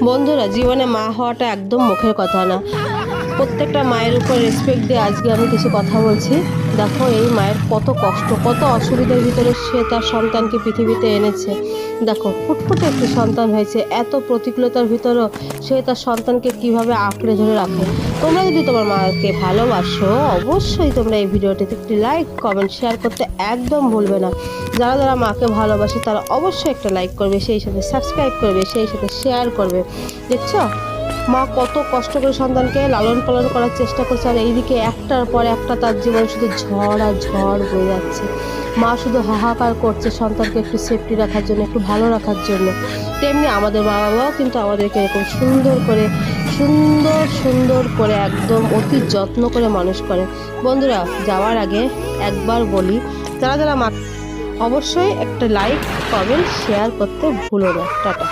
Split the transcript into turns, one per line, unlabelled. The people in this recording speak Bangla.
বন্ধুরা, জীবনে মা হওয়াটা একদম মুখের কথা না। প্রত্যেকটা মায়ের উপর রেসপেক্ট দিয়ে আজকে আমি কিছু কথা বলছি। দেখো, এই মায়ের কত কষ্ট, কত অসুবিধার ভিতরে সে তার সন্তানকে পৃথিবীতে এনেছে। দেখো, ফুটফুটে একটি সন্তান হয়েছে, এত প্রতিকূলতার ভিতরেও সে তার সন্তানকে কিভাবে আঁকড়ে ধরে রাখে। তোমরা যদি তোমার মাকে ভালোবাসো, অবশ্যই তোমরা এই ভিডিওটিতে একটি লাইক, কমেন্ট, শেয়ার করতে একদম ভুলবে না। যারা যারা মাকে ভালোবাসে তারা অবশ্যই একটা লাইক করবে, সেই সাথে সাবস্ক্রাইব করবে, সেই সাথে শেয়ার করবে। দেখছো, মা কত কষ্ট করে সন্তানকে লালন পালন করার চেষ্টা করছে, আর এইদিকে একটার পর একটা তার জীবন শুধু ঝড় আর ঝড় বয়ে যাচ্ছে। মা শুধু হাহাকার করছে সন্তানকে একটু সেফটি রাখার জন্য, একটু ভালো রাখার জন্য। তেমনি আমাদের মা বাবাও কিন্তু আমাদেরকে এরকম সুন্দর সুন্দর করে একদম অতি যত্ন করে মানুষ করে। বন্ধুরা, যাওয়ার আগে একবার বলি, যারা যারা মা, অবশ্যই একটা লাইক, কমেন্ট, শেয়ার করতে ভুলো না। টাটা।